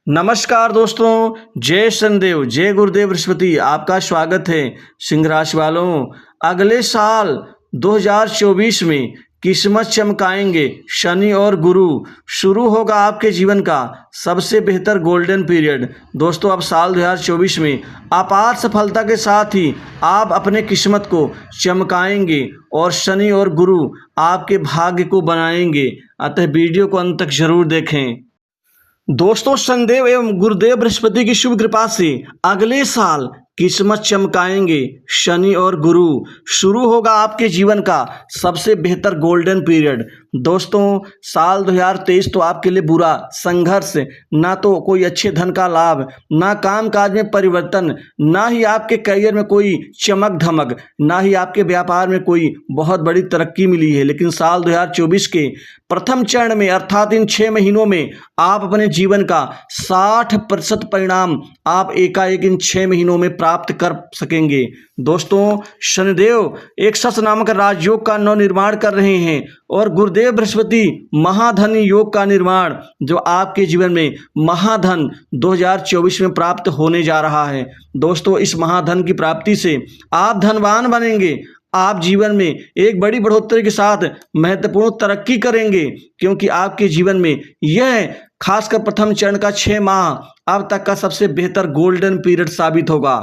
नमस्कार दोस्तों, जय शनिदेव, जय गुरुदेव बृहस्पति। आपका स्वागत है। सिंह राशि वालों, अगले साल 2024 में किस्मत चमकाएंगे शनि और गुरु। शुरू होगा आपके जीवन का सबसे बेहतर गोल्डन पीरियड। दोस्तों, अब साल 2024 में अपार सफलता के साथ ही आप अपने किस्मत को चमकाएंगे और शनि और गुरु आपके भाग्य को बनाएंगे। अतः वीडियो को अंत तक जरूर देखें। दोस्तों, शनिदेव एवं गुरुदेव बृहस्पति की शुभ कृपा से अगले साल किस्मत चमकाएंगे शनि और गुरु। शुरू होगा आपके जीवन का सबसे बेहतर गोल्डन पीरियड। दोस्तों, साल 2023 तो आपके लिए बुरा संघर्ष, ना तो कोई अच्छे धन का लाभ, ना काम काज में परिवर्तन, ना ही आपके करियर में कोई चमक धमक, ना ही आपके व्यापार में कोई बहुत बड़ी तरक्की मिली है। लेकिन साल 2024 के प्रथम चरण में अर्थात इन 6 महीनों में आप अपने जीवन का 60% परिणाम आप एकाएक इन 6 महीनों में प्राप्त कर सकेंगे। दोस्तों, शनिदेव एक शश नामक राजयोग का नवनिर्माण कर रहे हैं और गुरुदेव बृहस्पति महाधन योग का निर्माण, जो आपके जीवन में महाधन 2024 में प्राप्त होने जा रहा है। दोस्तों, इस महाधन की प्राप्ति से आप धनवान बनेंगे। आप जीवन में एक बड़ी बढ़ोतरी के साथ महत्वपूर्ण तरक्की करेंगे, क्योंकि आपके जीवन में यह खासकर प्रथम चरण का 6 माह अब तक का सबसे बेहतर गोल्डन पीरियड साबित होगा।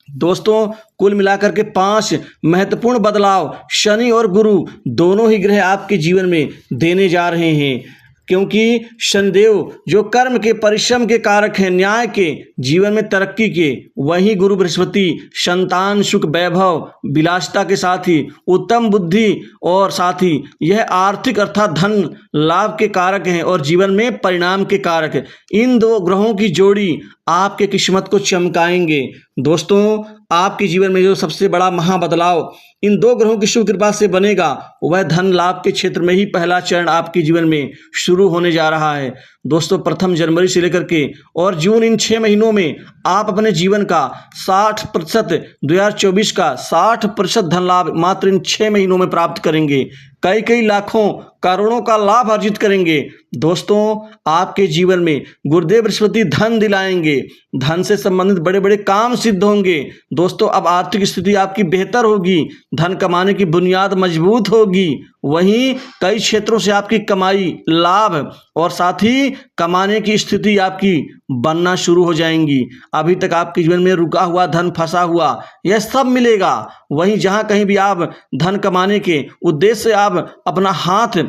दोस्तों, कुल मिलाकर के 5 महत्वपूर्ण बदलाव शनि और गुरु दोनों ही ग्रह आपके जीवन में देने जा रहे हैं, क्योंकि शनिदेव जो कर्म के, परिश्रम के कारक हैं, न्याय के, जीवन में तरक्की के, वहीं गुरु बृहस्पति संतान सुख, वैभव, विलासिता के साथ ही उत्तम बुद्धि और साथ ही यह आर्थिक अर्थात धन लाभ के कारक हैं और जीवन में परिणाम के कारक है। इन 2 ग्रहों की जोड़ी आपके किस्मत को चमकाएंगे। दोस्तों, आपके जीवन में जो सबसे बड़ा महाबदलाव इन 2 ग्रहों की शुभ कृपा से बनेगा, वह धन लाभ के क्षेत्र में ही पहला चरण आपके जीवन में शुरू होने जा रहा है। दोस्तों, प्रथम जनवरी से लेकर के और जून, इन 6 महीनों में आप अपने जीवन का 60%, 2024 का 60% धन लाभ मात्र इन 6 महीनों में प्राप्त करेंगे। कई लाखों करोड़ों का लाभ अर्जित करेंगे। दोस्तों, आपके जीवन में गुरुदेव बृहस्पति धन दिलाएंगे, धन से संबंधित बड़े बड़े काम सिद्ध होंगे। दोस्तों, अब आर्थिक स्थिति आपकी बेहतर होगी, धन कमाने की बुनियाद मजबूत होगी। वहीं कई क्षेत्रों से आपकी कमाई, लाभ और साथ ही कमाने की स्थिति आपकी बनना शुरू हो जाएंगी। अभी तक आपके जीवन में रुका हुआ धन, फंसा हुआ, यह सब मिलेगा। वहीं जहां कहीं भी आप धन कमाने के उद्देश्य से आप अपना हाथ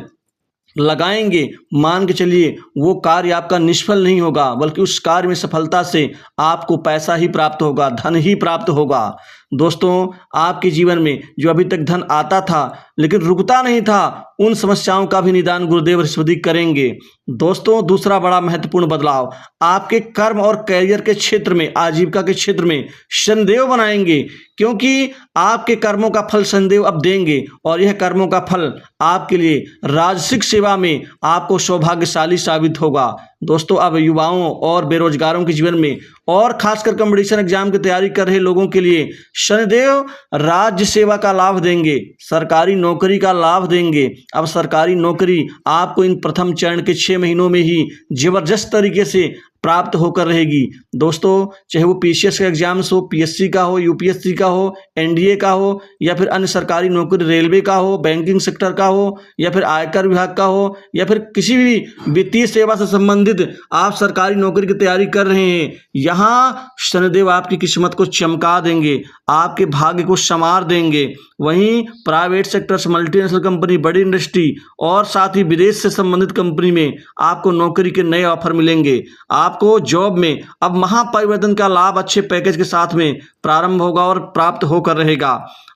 लगाएंगे, मान के चलिए वो कार्य आपका निष्फल नहीं होगा, बल्कि उस कार्य में सफलता से आपको पैसा ही प्राप्त होगा, धन ही प्राप्त होगा। दोस्तों, आपके जीवन में जो अभी तक धन आता था लेकिन रुकता नहीं था, उन समस्याओं का भी निदान गुरुदेव बृहस्पति करेंगे। दोस्तों, दूसरा बड़ा महत्वपूर्ण बदलाव आपके कर्म और करियर के क्षेत्र में, आजीविका के क्षेत्र में शनिदेव बनाएंगे, क्योंकि आपके कर्मों का फल शनिदेव अब देंगे और यह कर्मों का फल आपके लिए राजसिक सेवा में आपको सौभाग्यशाली साबित होगा। दोस्तों, अब युवाओं और बेरोजगारों के जीवन में और खासकर कंपटीशन एग्जाम की तैयारी कर रहे लोगों के लिए शनिदेव राज्य सेवा का लाभ देंगे, सरकारी नौकरी का लाभ देंगे। अब सरकारी नौकरी आपको इन प्रथम चरण के 6 महीनों में ही जबरदस्त तरीके से प्राप्त होकर रहेगी। दोस्तों, चाहे वो पीसीएस का एग्जाम्स हो, पीएससी का हो, यूपीएससी का हो, एनडीए का हो, या फिर अन्य सरकारी नौकरी, रेलवे का हो, बैंकिंग सेक्टर का हो, या फिर आयकर विभाग का हो, या फिर किसी भी वित्तीय सेवा से संबंधित आप सरकारी नौकरी की तैयारी कर रहे हैं, यहाँ शनिदेव आपकी किस्मत को चमका देंगे, आपके भाग्य को संवार देंगे। वहीं प्राइवेट सेक्टर से, मल्टीनेशनल कंपनी, बड़ी इंडस्ट्री और साथ ही विदेश से संबंधित कंपनी में आपको नौकरी के नए ऑफर मिलेंगे। आपको जॉब में अब महापरिवर्तन का लाभ अच्छे पैकेज के साथ में प्रारंभ होगा और प्राप्त होकर रहेगा।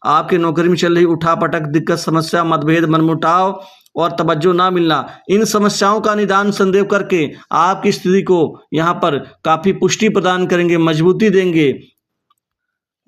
आपके नौकरी में चल रही उठापटक, दिक्कत, समस्या, मतभेद, मनमुटाव और तवज्जो ना मिलना, इन समस्याओं का निदान शनिदेव करके आपकी स्थिति को यहाँ पर काफी पुष्टि प्रदान करेंगे, मजबूती देंगे।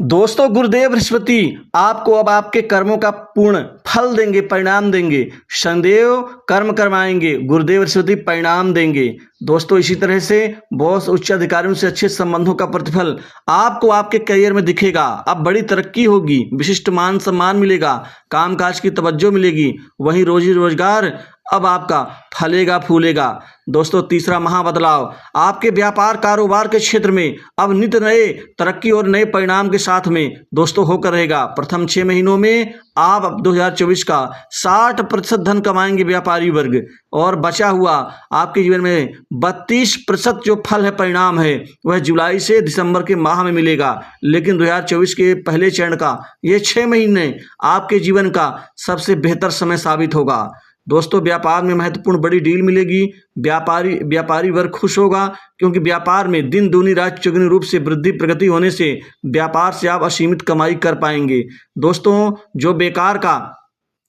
दोस्तों, गुरुदेव बृहस्पति आपको अब आपके कर्मों का पूर्ण फल देंगे, परिणाम देंगे। शनिदेव कर्म करवाएंगे, गुरुदेव बृहस्पति परिणाम देंगे। दोस्तों, इसी तरह से बॉस, उच्च अधिकारियों से अच्छे संबंधों का प्रतिफल आपको आपके करियर में दिखेगा। अब बड़ी तरक्की होगी, विशिष्ट मान सम्मान मिलेगा, कामकाज की तवज्जो मिलेगी। वहीं रोजी रोजगार अब आपका फलेगा फूलेगा। दोस्तों तीसरा महाबदलाव आपके व्यापार कारोबार के क्षेत्र में अब नित नए तरक्की और नए परिणाम के साथ में दोस्तों होकर रहेगा। प्रथम 6 महीनों में आप 2024 का 60% धन कमाएंगे व्यापारी वर्ग, और बचा हुआ आपके जीवन में 32% जो फल है, परिणाम है, वह जुलाई से दिसंबर के माह में मिलेगा। लेकिन 2024 के पहले चरण का ये 6 महीने आपके जीवन का सबसे बेहतर समय साबित होगा। दोस्तों व्यापार में महत्वपूर्ण बड़ी डील मिलेगी। व्यापारी वर्ग खुश होगा, क्योंकि व्यापार में दिन दूनी रात चौगुनी रूप से वृद्धि प्रगति होने से व्यापार से आप असीमित कमाई कर पाएंगे। दोस्तों जो बेकार का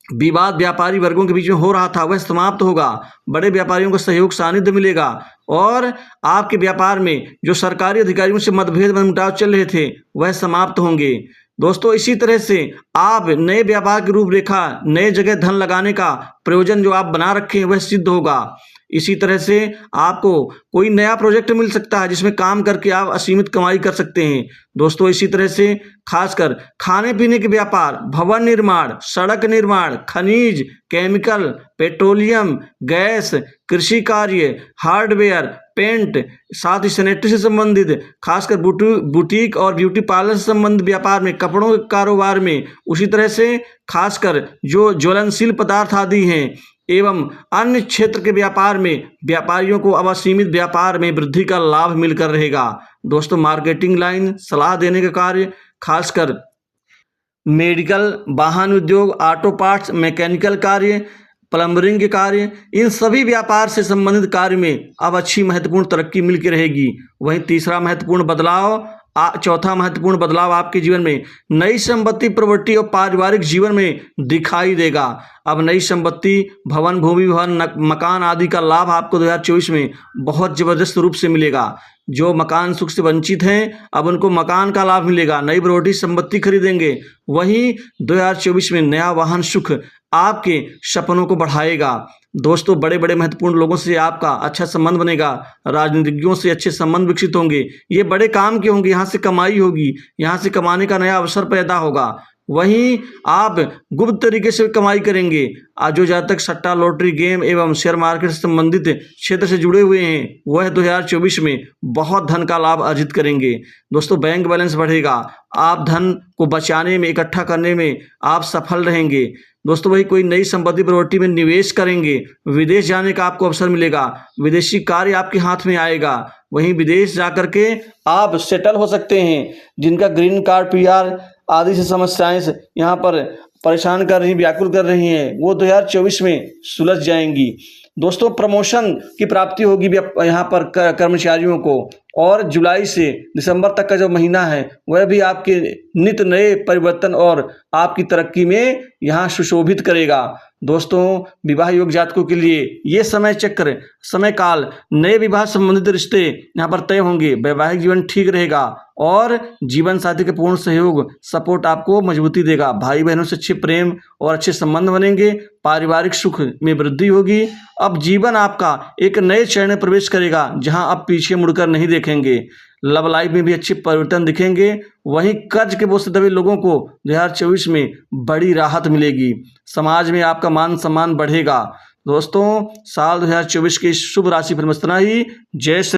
विवाद व्यापारी वर्गों के बीच में हो रहा था वह समाप्त होगा। बड़े व्यापारियों को सहयोग सानिध्य मिलेगा, और आपके व्यापार में जो सरकारी अधिकारियों से मतभेद मनमुटाव चल रहे थे वह समाप्त होंगे। दोस्तों इसी तरह से आप नए व्यापार की रूपरेखा, नए जगह धन लगाने का प्रयोजन जो आप बना रखे हैं वह सिद्ध होगा। इसी तरह से आपको कोई नया प्रोजेक्ट मिल सकता है जिसमें काम करके आप असीमित कमाई कर सकते हैं। दोस्तों इसी तरह से खासकर खाने पीने के व्यापार, भवन निर्माण, सड़क निर्माण, खनिज, केमिकल, पेट्रोलियम, गैस, कृषि कार्य, हार्डवेयर, पेंट, साथ ही सैनिटरी से संबंधित, खासकर बुटीक और ब्यूटी पार्लर से संबंधित व्यापार में, कपड़ों के कारोबार में, उसी तरह से खासकर जो ज्वलनशील पदार्थ आदि हैं एवं अन्य क्षेत्र के व्यापार में व्यापारियों को अब असीमित व्यापार में वृद्धि का लाभ मिलकर रहेगा। दोस्तों मार्केटिंग लाइन, सलाह देने का कार्य, खासकर मेडिकल, वाहन उद्योग, ऑटो पार्ट्स, मैकेनिकल कार्य, प्लम्बरिंग के कार्य, इन सभी व्यापार से संबंधित कार्य में अब अच्छी महत्वपूर्ण तरक्की मिलकर रहेगी। वहीं चौथा महत्वपूर्ण बदलाव आपके जीवन में नई संपत्ति, प्रॉपर्टी और पारिवारिक जीवन में दिखाई देगा। अब नई संपत्ति, भवन, भूमि, मकान आदि का लाभ आपको 2024 में बहुत जबरदस्त रूप से मिलेगा। जो मकान सुख से वंचित हैं अब उनको मकान का लाभ मिलेगा, नई प्रॉपर्टी संपत्ति खरीदेंगे। वहीं 2024 में नया वाहन सुख आपके सपनों को बढ़ाएगा। दोस्तों बड़े बड़े महत्वपूर्ण लोगों से आपका अच्छा संबंध बनेगा, राजनीतिज्ञों से अच्छे संबंध विकसित होंगे। ये बड़े काम के होंगे, यहाँ से कमाई होगी, यहाँ से कमाने का नया अवसर पैदा होगा। वहीं आप गुप्त तरीके से कमाई करेंगे। आज जो जहाँ तक सट्टा, लॉटरी, गेम एवं शेयर मार्केट से संबंधित क्षेत्र से जुड़े हुए हैं वह 2024 में बहुत धन का लाभ अर्जित करेंगे। दोस्तों बैंक बैलेंस बढ़ेगा, आप धन को बचाने में, इकट्ठा करने में आप सफल रहेंगे। दोस्तों वही कोई नई संपत्ति, प्रॉपर्टी में निवेश करेंगे, विदेश जाने का आपको अवसर मिलेगा, विदेशी कार्य आपके हाथ में आएगा। वहीं विदेश जाकर के आप सेटल हो सकते हैं। जिनका ग्रीन कार्ड, PR आदि से समस्याएं यहाँ पर परेशान कर रही, व्याकुल कर रही हैं, वो 2024 में सुलझ जाएंगी। दोस्तों प्रमोशन की प्राप्ति होगी यहाँ पर कर्मचारियों को, और जुलाई से दिसंबर तक का जो महीना है वह भी आपके नित नए परिवर्तन और आपकी तरक्की में यहाँ सुशोभित करेगा। दोस्तों विवाह योग्य जातकों के लिए ये समय चक्र, समय काल, नए विवाह संबंधित रिश्ते यहाँ पर तय होंगे, वैवाहिक जीवन ठीक रहेगा और जीवन साथी के पूर्ण सहयोग, सपोर्ट आपको मजबूती देगा। भाई बहनों से अच्छे प्रेम और अच्छे संबंध बनेंगे, पारिवारिक सुख में वृद्धि होगी। अब जीवन आपका एक नए चरण में प्रवेश करेगा जहां आप पीछे मुड़कर नहीं देखेंगे। लव लाइफ में भी अच्छे परिवर्तन दिखेंगे। वहीं कर्ज के बोझ से दबे लोगों को 2024 में बड़ी राहत मिलेगी। समाज में आपका मान सम्मान बढ़ेगा। दोस्तों साल 2024 की शुभ राशि पर इतना ही। जय श्री